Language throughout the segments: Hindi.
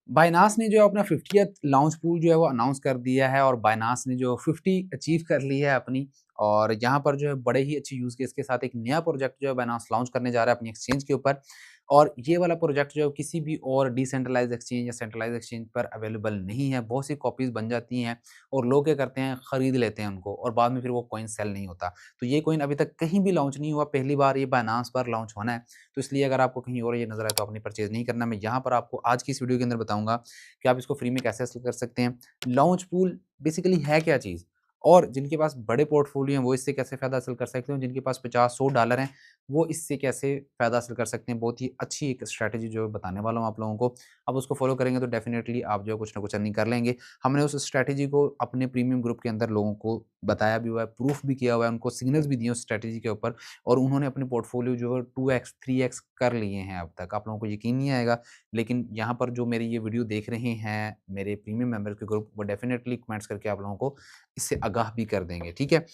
बायनांस ने जो है अपना 50th लॉन्च पूल जो है वो अनाउंस कर दिया है और बायनांस ने जो 50 अचीव कर ली है अपनी। और यहाँ पर जो है बड़े ही अच्छी यूज़ केस के साथ एक नया प्रोजेक्ट जो है बायनांस लॉन्च करने जा रहा है अपनी एक्सचेंज के ऊपर। और ये वाला प्रोजेक्ट जो है किसी भी और डिसेंट्रलाइज़्ड एक्सचेंज या सेंट्रलाइज़्ड एक्सचेंज पर अवेलेबल नहीं है। बहुत सी कॉपीज़ बन जाती हैं और लोग क्या करते हैं, खरीद लेते हैं उनको और बाद में फिर वो कॉइन सेल नहीं होता। तो ये कॉइन अभी तक कहीं भी लॉन्च नहीं हुआ, पहली बार ये बायनांस पर लॉन्च होना है। तो इसलिए अगर आपको कहीं और ये नज़र आए तो आपने परचेज़ नहीं करना। मैं यहाँ पर आपको आज की इस वीडियो के अंदर बताऊँगा कि आप इसको फ्री में कैसे हासिल कर सकते हैं। लॉन्च पूल बेसिकली है क्या चीज़? और जिनके पास बड़े पोर्टफोलियो हैं वो इससे कैसे फ़ायदा हासिल कर सकते हैं? जिनके पास 50-100 डॉलर हैं वो इससे कैसे फ़ायदा हासिल कर सकते हैं? बहुत ही अच्छी एक स्ट्रैटेजी जो है बताने वाला हूँ आप लोगों को। आप उसको फ़ॉलो करेंगे तो डेफ़िनिटली आप जो है कुछ ना कुछ अर्निंग कर लेंगे। हमने उस स्ट्रैटेजी को अपने प्रीमियम ग्रुप के अंदर लोगों को बताया भी हुआ है, प्रूफ़ भी किया हुआ है, उनको सिग्नल्स भी दिए उस स्ट्रैटेजी के ऊपर और उन्होंने अपने पोर्टफोलियो जो है 2x, 3x कर लिए हैं अब तक। आप लोगों को यकीन नहीं आएगा, लेकिन यहाँ पर जो मेरी ये वीडियो देख रहे हैं, मेरे प्रीमियम मेंबर्स के ग्रुप, वो डेफ़िनेटली कमेंट्स करके आप लोगों को इससे आगाह भी कर देंगे, ठीक है?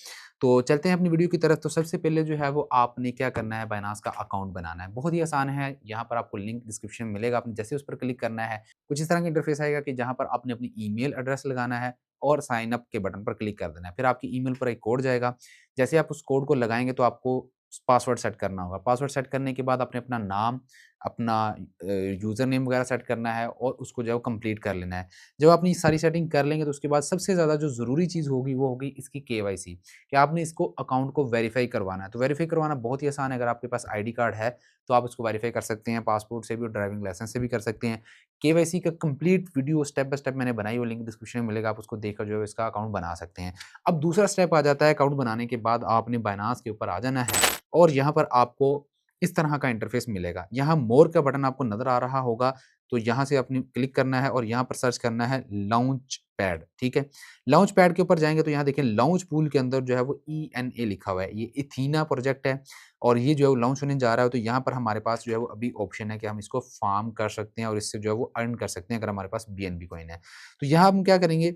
तो चलते हैं अपनी वीडियो की तरफ। तो सबसे पहले जो है वो आपने क्या करना है, बायनांस का अकाउंट बनाना है। बहुत ही आसान है, यहाँ पर आपको लिंक डिस्क्रिप्शन में मिलेगा, आपने जैसे उस पर क्लिक करना है, कुछ इस तरह का इंटरफ़ेस आएगा कि जहाँ पर आपने अपनी ईमेल एड्रेस लगाना है और साइन अप के बटन पर क्लिक कर देना है। फिर आपकी ईमेल पर एक कोड जाएगा, जैसे आप उस कोड को लगाएँगे तो आपको पासवर्ड सेट करना होगा। पासवर्ड सेट करने के बाद आपने अपना नाम, अपना यूज़र नेम वगैरह सेट करना है और उसको जो है वो कंप्लीट कर लेना है। जब अपनी सारी सेटिंग कर लेंगे तो उसके बाद सबसे ज़्यादा जो ज़रूरी चीज़ होगी वो होगी इसकी केवाईसी, कि आपने इसको अकाउंट को वेरीफ़ाई करवाना है। तो वेरीफ़ाई करवाना बहुत ही आसान है, अगर आपके पास आईडी कार्ड है तो आप उसको वेरीफ़ाई कर सकते हैं, पासपोर्ट से भी और ड्राइविंग लाइसेंस से भी कर सकते हैं। केवाईसी का complete video step by step मैंने बनाई, वो लिंक डिस्क्रिप्शन में मिलेगा, आप उसको देखकर जो है इसका अकाउंट बना सकते हैं। अब दूसरा स्टेप आ जाता है, अकाउंट बनाने के बाद आपने बायनांस के ऊपर आ जाना है और यहाँ पर आपको इस तरह का इंटरफ़ेस मिलेगा। यहाँ मोर का बटन आपको नज़र आ रहा होगा, तो यहाँ से आपने क्लिक करना है और यहाँ पर सर्च करना है लॉन्च पैड, ठीक है? लॉन्च पैड के ऊपर जाएँगे तो यहाँ देखिए लॉन्च पूल के अंदर जो है वो ENA लिखा हुआ है। ये एथीना प्रोजेक्ट है और ये जो है वो लॉन्च होने जा रहा है, तो यहाँ पर हमारे पास जो है वो अभी ऑप्शन है कि हम इसको फार्म कर सकते हैं और इससे जो है वो अर्न कर सकते हैं अगर हमारे पास BNB कॉइन है। तो यहाँ हम क्या करेंगे,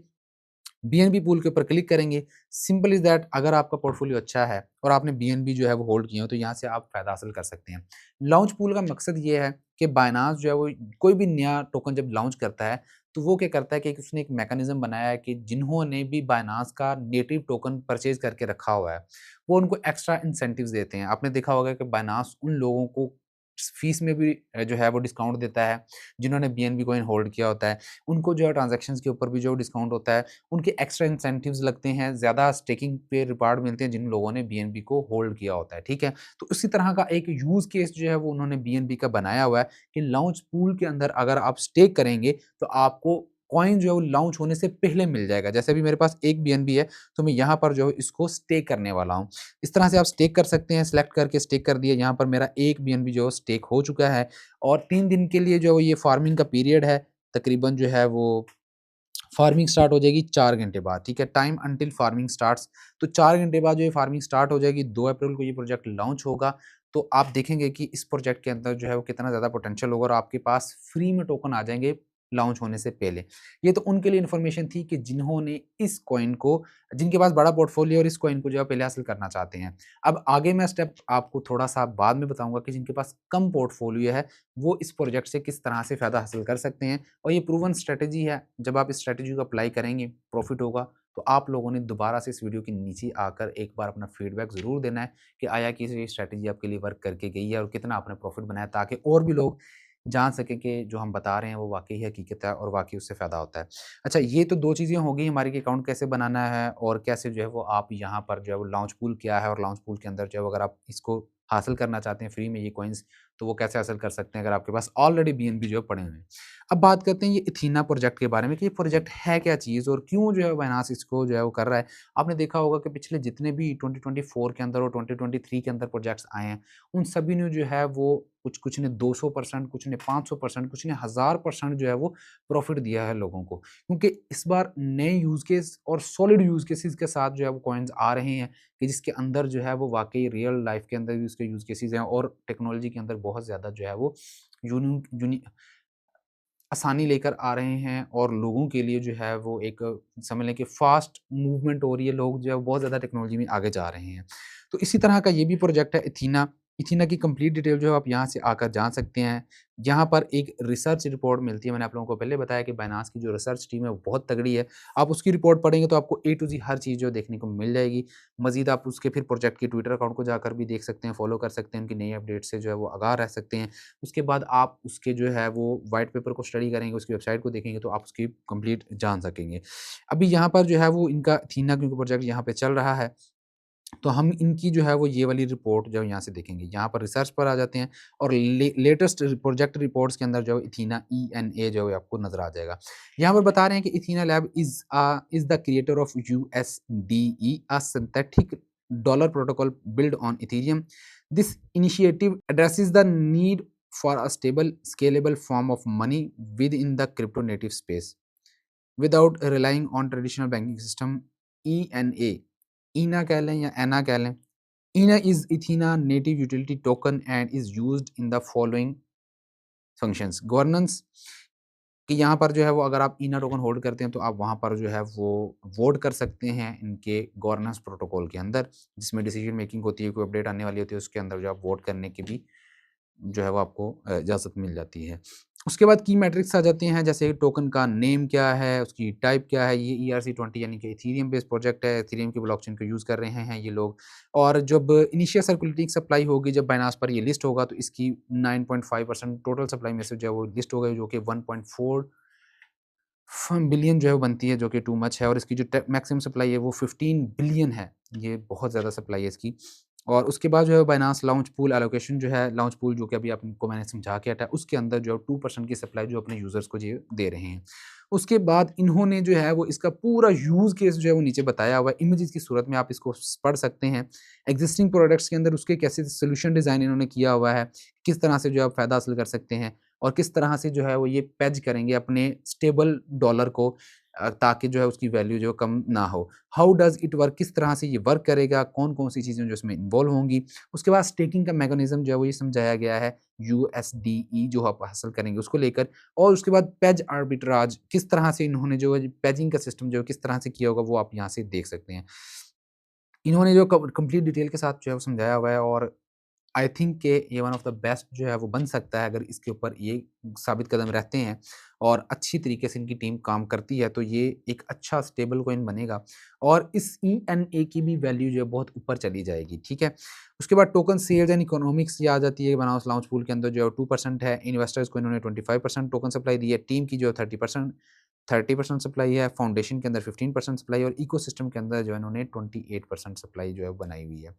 बीएनबी पूल के ऊपर क्लिक करेंगे। सिंपल इज़ दैट, अगर आपका पोर्टफोलियो अच्छा है और आपने बीएनबी जो है वो होल्ड किए हो तो यहाँ से आप फ़ायदा हासिल कर सकते हैं। लॉन्च पूल का मकसद ये है कि बायनांस जो है वो कोई भी नया टोकन जब लॉन्च करता है तो वो क्या करता है कि उसने एक मैकेनिज़्म बनाया है कि जिन्होंने भी बायनांस का नेटिव टोकन परचेज़ करके रखा हुआ है, वो उनको एक्स्ट्रा इंसेंटिव्स देते हैं। आपने देखा होगा कि बायनांस उन लोगों को फ़ीस में भी जो है वो डिस्काउंट देता है, जिन्होंने बीएनबी कॉइन होल्ड किया होता है। उनको जो है ट्रांज़ैक्शंस के ऊपर भी जो डिस्काउंट होता है, उनके एक्स्ट्रा इंसेंटिव्स लगते हैं, ज़्यादा स्टेकिंग पे रिवार्ड मिलते हैं जिन लोगों ने बीएनबी को होल्ड किया होता है, ठीक है? तो उसी तरह का एक यूज़ केस जो है वो उन्होंने बीएनबी का बनाया हुआ है कि लॉन्च पूल के अंदर अगर आप स्टेक करेंगे तो आपको कॉइन जो है वो लॉन्च होने से पहले मिल जाएगा। जैसे अभी मेरे पास एक बीएनबी है, तो मैं यहाँ पर जो है इसको स्टेक करने वाला हूँ। इस तरह से आप स्टेक कर सकते हैं, सेलेक्ट करके स्टेक कर दिया। यहाँ पर मेरा एक बीएनबी जो है स्टेक हो चुका है और 3 दिन के लिए जो है ये फार्मिंग का पीरियड है, तकरीबन जो है वो फार्मिंग स्टार्ट हो जाएगी 4 घंटे बाद, ठीक है? Time until farming starts. तो 4 घंटे बाद जो ये फार्मिंग स्टार्ट हो जाएगी, 2 अप्रैल को ये प्रोजेक्ट लॉन्च होगा। तो आप देखेंगे कि इस प्रोजेक्ट के अंदर जो है वो कितना ज़्यादा पोटेंशियल होगा और आपके पास फ्री में टोकन आ जाएँगे लॉन्च होने से पहले। ये तो उनके लिए इन्फॉर्मेशन थी कि जिन्होंने इस कॉइन को, जिनके पास बड़ा पोर्टफोलियो और इस कॉइन को जो है पहले हासिल करना चाहते हैं। अब आगे मैं स्टेप आपको थोड़ा-सा बाद में बताऊँगा कि जिनके पास कम पोर्टफोलियो है, वो इस प्रोजेक्ट से किस तरह से फ़ायदा हासिल कर सकते हैं। और ये प्रूवन स्ट्रैटेजी है, जब आप इस स्ट्रैटेजी को अप्लाई करेंगे, प्रॉफ़िट होगा, तो आप लोगों ने दोबारा से इस वीडियो के नीचे आकर एक बार अपना फीडबैक ज़रूर देना है कि आया कि ये स्ट्रैटेजी आपके लिए वर्क करके गई है और कितना आपने प्रॉफ़िट बनाया, ताकि और भी लोग जान सकें कि जो हम बता रहे हैं वो वाक़ई हकीकत है और वाक़ई उससे फ़ायदा होता है। अच्छा, ये तो 2 चीज़ें हो गई हमारी कि अकाउंट कैसे बनाना है और कैसे जो है वो आप यहाँ पर जो है वो लॉन्च पूल क्या है और लॉन्च पूल के अंदर जो है वो अगर आप इसको हासिल करना चाहते हैं फ्री में ये कॉइन्स, तो वो कैसे हासिल कर सकते हैं अगर आपके पास ऑलरेडी बीएनबी जो है पड़े हुए हैं। अब बात करते हैं ये एथीना प्रोजेक्ट के बारे में कि ये प्रोजेक्ट है क्या चीज़ और क्यों जो है बायनांस इसको जो है वो कर रहा है। आपने देखा होगा कि पिछले जितने भी 2024 के अंदर और 2023 के अंदर प्रोजेक्ट्स आए हैं, उन सभी ने जो है वो कुछ ने 200%, कुछ ने 500%, कुछ ने 1000% जो है वो प्रॉफ़िट दिया है लोगों को। क्योंकि इस बार नए यूज़ केस और सॉलिड यूज़ केसेज़ के साथ जो है वो कॉइन्स आ रहे हैं कि जिसके अंदर जो है वो वाक़ई रियल लाइफ़ के अंदर भी उसके यूज़ केसेज़ हैं और टेक्नोलॉजी के अंदर बहुत ज़्यादा जो है वो यूनिक यूनि आसानी लेकर आ रहे हैं और लोगों के लिए जो है वो एक समझ लें कि फ़ास्ट मूवमेंट हो रही है, लोग जो है बहुत ज़्यादा टेक्नोलॉजी में आगे जा रहे हैं। तो इसी तरह का ये भी प्रोजेक्ट है एथीना। इथीना की कंप्लीट डिटेल जो है आप यहाँ से आकर जान सकते हैं। यहाँ पर एक रिसर्च रिपोर्ट मिलती है, मैंने आप लोगों को पहले बताया कि बायनांस की जो रिसर्च टीम है वो बहुत तगड़ी है। आप उसकी रिपोर्ट पढ़ेंगे तो आपको ए टू ज़ेड हर चीज़ जो है देखने को मिल जाएगी। मज़ीद आप उसके फिर प्रोजेक्ट के ट्विटर अकाउंट को जाकर भी देख सकते हैं, फॉलो कर सकते हैं, उनकी नई अपडेट से जो है वो आगाह रह सकते हैं। उसके बाद आप उसके जो है वो व्हाइट पेपर को स्टडी करेंगे, उसकी वेबसाइट को देखेंगे तो आप उसकी कंप्लीट जान सकेंगे। अभी यहाँ पर जो है वो इनका एथीना क्योंकि प्रोजेक्ट यहाँ पे चल रहा है, तो हम इनकी जो है वो ये वाली रिपोर्ट जो है यहाँ से देखेंगे। यहाँ पर रिसर्च पर आ जाते हैं और लेटेस्ट प्रोजेक्ट रिपोर्ट्स के अंदर जो है इथीना ENA जो है आपको नज़र आ जाएगा। यहाँ पर बता रहे हैं कि Ethena lab is the creator of USDE a synthetic dollar protocol build on Ethereum. This initiative addresses the need for a stable scalable form of money within the crypto native space without relying on traditional banking system. ENA, ENA कह लें या ENA कह लें। ENA is Ethena native utility token and is used in the following functions. Governance कि यहाँ पर जो है वो अगर आप ENA टोकन होल्ड करते हैं तो आप वहाँ पर जो है वो वोट कर सकते हैं इनके गवर्नेंस प्रोटोकॉल के अंदर, जिसमें डिसीजन मेकिंग होती है, कोई अपडेट आने वाली होती है उसके अंदर जो आप वोट करने की भी जो है वो आपको इजाज़त मिल जाती है। उसके बाद की मैट्रिक्स आ जाती हैं, जैसे टोकन का नेम क्या है, उसकी टाइप क्या है, ये ERC-20 यानी कि इथेरियम बेस्ड प्रोजेक्ट है, इथेरियम की ब्लॉकचेन को यूज़ कर रहे हैं ये लोग। और जब इनिशियल सर्कुलेटिंग सप्लाई होगी, जब बायनांस पर ये लिस्ट होगा तो इसकी 9.5% टोटल सप्लाई में से जो है वो लिस्ट होगा, जो कि 1.4 बिलियन जो है वो बनती है, जो कि टू मच है। और इसकी जो मैक्सिमम सप्लाई है वो 15 बिलियन है, ये बहुत ज़्यादा सप्लाई है इसकी। और उसके बाद जो है बायनांस लाउंज पूल एलोकेशन जो है, लाउंज पूल जो कि अभी आपको मैंने समझा के हटा, उसके अंदर जो है 2% की सप्लाई जो अपने यूज़र्स को ये दे रहे हैं। उसके बाद इन्होंने जो है वो इसका पूरा यूज़ केस जो है वो नीचे बताया हुआ है, इमेजेस की सूरत में आप इसको पढ़ सकते हैं। एग्जिस्टिंग प्रोडक्ट्स के अंदर उसके कैसे सोल्यूशन डिज़ाइन इन्होंने किया हुआ है, किस तरह से जो है आप फ़ायदा हासिल कर सकते हैं और किस तरह से जो है वो ये पेज करेंगे अपने स्टेबल डॉलर को, ताकि जो है उसकी वैल्यू जो है कम ना हो। हाउ डज़ इट वर्क, किस तरह से ये वर्क करेगा, कौन-कौन सी चीज़ें जो इसमें इन्वॉल्व होंगी। उसके बाद स्टेकिंग का मैकेनिज़्म जो है वो ये समझाया गया है, USDE जो आप हासिल करेंगे उसको लेकर। और उसके बाद पेज आर्बिट्राज, किस तरह से इन्होंने जो है पेजिंग का सिस्टम जो है किस तरह से किया होगा वो आप यहाँ से देख सकते हैं। इन्होंने जो कंप्लीट डिटेल के साथ जो है वो समझाया हुआ है और आई थिंक कि ये वन ऑफ द बेस्ट जो है वो बन सकता है, अगर इसके ऊपर ये साबित कदम रहते हैं और अच्छी तरीके से इनकी टीम काम करती है तो ये एक अच्छा स्टेबल कॉइन बनेगा और इस ENA की भी वैल्यू जो है बहुत ऊपर चली जाएगी, ठीक है। उसके बाद टोकन सेल्स एंड इकोनॉमिक्स ये आ जाती है, बायनांस लाउंज पूल के अंदर जो है 2% है, इन्वेस्टर्स को इन्होंने 25% टोकन सप्लाई दी है, टीम की जो है 30% सप्लाई है, फाउंडेशन के अंदर 15% सप्लाई और इकोसिस्टम के अंदर जो है इन्होंने 28% सप्लाई जो है बनाई हुई है।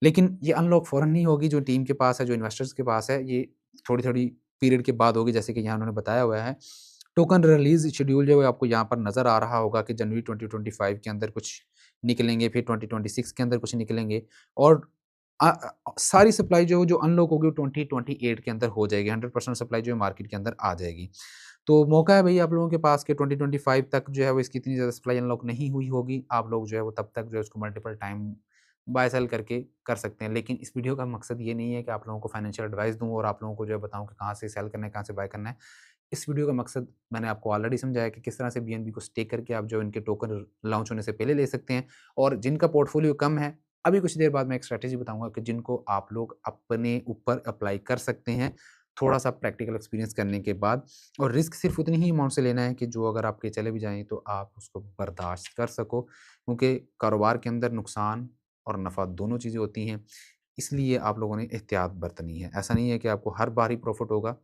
लेकिन ये अनलॉक फ़ौरन नहीं होगी, जो टीम के पास है, जो इन्वेस्टर्स के पास है, ये थोड़ी-थोड़ी पीरियड के बाद होगी, जैसे कि यहाँ उन्होंने बताया हुआ है। टोकन रिलीज़ शेड्यूल जो है आपको यहाँ पर नज़र आ रहा होगा कि जनवरी 2025 के अंदर कुछ निकलेंगे, फिर 2026 के अंदर कुछ निकलेंगे और सारी सप्लाई जो अनलॉक होगी वो 2028 के अंदर हो जाएगी, 100% सप्लाई जो है मार्केट के अंदर आ जाएगी। तो मौका है भई आप लोगों के पास कि 2025 तक जो है वो इसकी इतनी ज़्यादा सप्लाई अनलॉक नहीं हुई होगी। आप लोग जो है वो तब तक जो है उसको मल्टीपल टाइम बाय सेल करके कर सकते हैं। लेकिन इस वीडियो का मकसद ये नहीं है कि आप लोगों को फाइनेंशियल एडवाइस दूँ और आप लोगों को जो है बताऊँ कि कहाँ से सेल करना है, कहाँ से बाय करना है। इस वीडियो का मकसद मैंने आपको ऑलरेडी समझाया कि किस तरह से बीएनबी को स्टेक करके आप जो इनके टोकन लॉन्च होने से पहले ले सकते हैं और जिनका पोर्टफोलियो कम है, अभी कुछ देर बाद मैं एक स्ट्रैटेजी बताऊँगा कि जिनको आप लोग अपने ऊपर अप्लाई कर सकते हैं, थोड़ा-सा प्रैक्टिकल एक्सपीरियंस करने के बाद। और रिस्क सिर्फ़ उतनी ही अमाउंट से लेना है कि जो अगर आपके चले भी जाएँ तो आप उसको बर्दाश्त कर सको, क्योंकि कारोबार के अंदर नुकसान और नफ़ा दोनों चीज़ें होती हैं, इसलिए आप लोगों ने एहतियात बरतनी है। ऐसा नहीं है कि आपको हर बार ही प्रॉफ़िट होगा।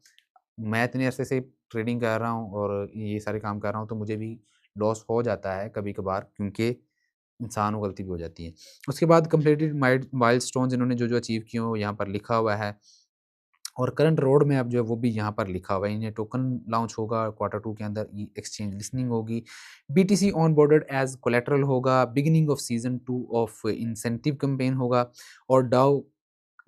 मैं इतने अरसे से ट्रेडिंग कर रहा हूँ और ये सारे काम कर रहा हूँ, तो मुझे भी लॉस हो जाता है कभी-कभार, क्योंकि इंसान को गलती भी हो जाती है। उसके बाद कंप्लीटेड माइलस्टोन्स इन्होंने जो-जो अचीव किए हैं, वो यहाँ पर लिखा हुआ है और करंट रोड मैप जो है वो भी यहाँ पर लिखा हुआ है। इन्हें टोकन लॉन्च होगा क्वार्टर 2 के अंदर, ये एक्सचेंज लिस्टिंग होगी, BTC on boarded as collateral होगा, beginning of season 2 of incentive campaign होगा और डाउ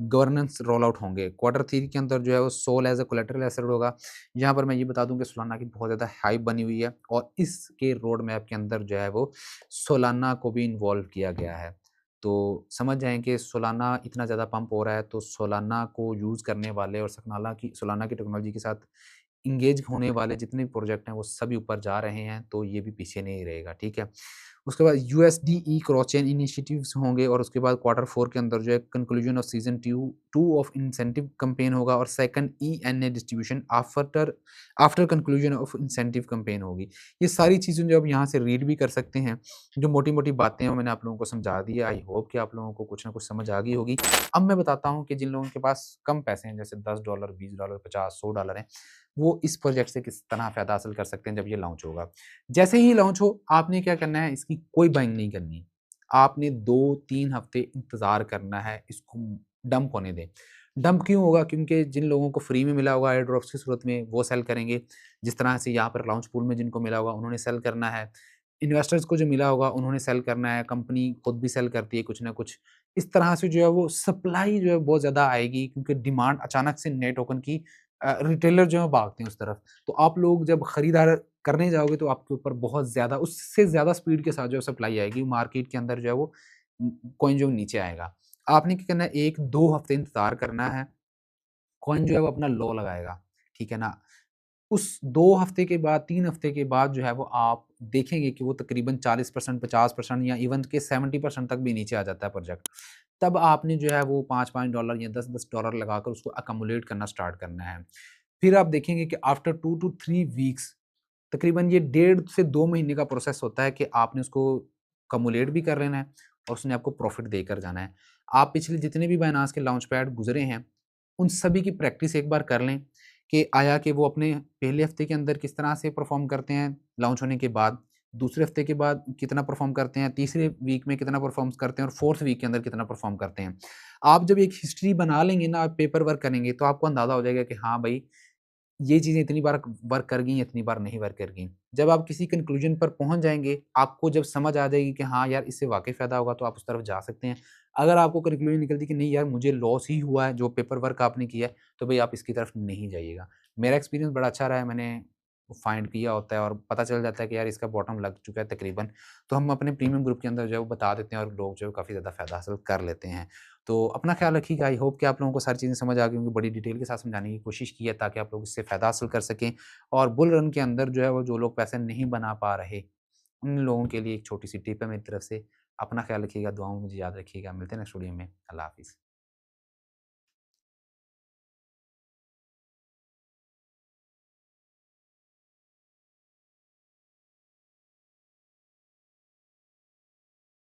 गवर्नेंस रोल आउट होंगे। क्वार्टर 3 के अंदर जो है वो SOL as a collateral asset होगा। यहाँ पर मैं ये बता दूँ कि सोलाना की बहुत ज़्यादा हाइप बनी हुई है और इसके रोड मैप के अंदर जो है वो सोलाना को भी इन्वॉल्व किया गया है। तो समझ जाएँ कि सोलाना इतना ज़्यादा पंप हो रहा है, तो सोलाना को यूज़ करने वाले और सोलाना की टेक्नोलॉजी के साथ एंगेज होने वाले जितने भी प्रोजेक्ट हैं वो सभी ऊपर जा रहे हैं, तो ये भी पीछे नहीं रहेगा, ठीक है? उसके बाद यूएसडीई क्रॉस चेन इनिशिएटिव्स होंगे और उसके बाद क्वार्टर 4 के अंदर जो है conclusion of season 2 of incentive campaign होगा और second ENA distribution after after conclusion of incentive campaign होगी। ये सारी चीज़ें जो आप यहाँ से रीड भी कर सकते हैं, जो मोटी-मोटी बातें हैं वो मैंने आप लोगों को समझा दी है। आई होप कि आप लोगों को कुछ ना कुछ समझ आ गई होगी। अब मैं बताता हूँ कि जिन लोगों के पास कम पैसे हैं जैसे $10, $20, 50, $100 हैं, वो इस प्रोजेक्ट से किस तरह फ़ायदा हासिल कर सकते हैं जब ये लॉन्च होगा। जैसे ही लॉन्च हो, आपने क्या करना है, इसकी कोई बाइंग नहीं करनी है। आपने 2-3 हफ्ते इंतज़ार करना है, इसको डंप होने दें। डंप क्यों होगा? क्योंकि जिन लोगों को फ्री में मिला होगा एयर ड्रॉप्स की सूरत में, वो सेल करेंगे। जिस तरह से यहाँ पर लॉन्च पूल में जिनको मिला होगा, उन्होंने सेल करना है। इन्वेस्टर्स को जो मिला होगा, उन्होंने सेल करना है। कंपनी खुद भी सेल करती है कुछ ना कुछ। इस तरह से जो है वो सप्लाई जो है बहुत ज़्यादा आएगी क्योंकि डिमांड अचानक से नए टोकन की रिटेलर जो है भागते हैं उस तरफ। तो आप लोग जब खरीदार करने जाओगे तो आपके ऊपर बहुत ज़्यादा उससे ज़्यादा स्पीड के साथ जो है सप्लाई आएगी, मार्केट के अंदर जो है वो कॉइन जो नीचे आएगा। आपने क्या करना है 1-2 हफ्ते इंतज़ार करना है, कॉइन जो है वो अपना लो लगाएगा, ठीक है ना? उस 2 हफ्ते के बाद 3 हफ्ते के बाद जो है वो आप देखेंगे कि वो तकरीबन 40% 50% या इवन के 70% तक भी नीचे आ जाता है प्रोजेक्ट। तब आपने जो है वो $5-5 या $10-10 लगाकर उसको एक्युमुलेट करना स्टार्ट करना है। फिर आप देखेंगे कि आफ्टर 2 टू 3 वीक्स तकरीबन ये डेढ़ से 2 महीने का प्रोसेस होता है कि आपने उसको कम्युलेट भी कर लेना है और उसने आपको प्रॉफ़िट देकर जाना है। आप पिछले जितने भी बायनांस के लाउंच पैड गुज़रे हैं, उन सभी की प्रैक्टिस एक बार कर लें कि आया कि वो अपने पहले हफ़्ते के अंदर किस तरह से परफ़ॉर्म करते हैं लॉन्च होने के बाद, दूसरे हफ़्ते के बाद कितना परफ़ॉर्म करते हैं, तीसरे वीक में कितना परफ़ॉर्म करते हैं और 4th वीक के अंदर कितना परफ़ॉर्म करते हैं। आप जब एक हिस्ट्री बना लेंगे ना, आप पेपर वर्क करेंगे, तो आपको अंदाज़ा हो जाएगा कि हाँ भाई, ये चीज़ें इतनी बार वर्क कर गई, इतनी बार नहीं वर्क कर गई। जब आप किसी कन्क्लूज़न पर पहुँच जाएँगे, आपको जब समझ आ जाएगी कि हाँ यार, इससे वाक़ई फ़ायदा होगा, तो आप उस तरफ जा सकते हैं। अगर आपको कन्क्लूज़न निकलती है कि नहीं यार, मुझे लॉस ही हुआ है, जो पेपर वर्क आपने किया है, तो भई आप इसकी तरफ नहीं जाइएगा। मेरा एक्सपीरियंस बड़ा अच्छा रहा है, मैंने फाइंड किया होता है और पता चल जाता है कि यार इसका बॉटम लग चुका है तकरीबन, तो हम अपने प्रीमियम ग्रुप के अंदर जो है वो बता देते हैं और लोग जो है काफ़ी ज़्यादा फ़ायदा हासिल कर लेते हैं। तो अपना ख़्याल रखिएगा। आई होप कि आप लोगों को सारी चीज़ें समझ आ गई होंगी। बड़ी डिटेल के साथ समझाने की कोशिश की है ताकि आप लोग इससे फ़ायदा हासिल कर सकें और बुल रन के अंदर जो है वो जो लोग पैसे नहीं बना पा रहे, उन लोगों के लिए एक छोटी-सी टिप है मेरी तरफ से। अपना ख़्याल रखिएगा, दुआओं में मुझे याद रखिएगा। मिलते हैं नेक्स्ट वीडियो में। अल्लाह हाफ़िज़।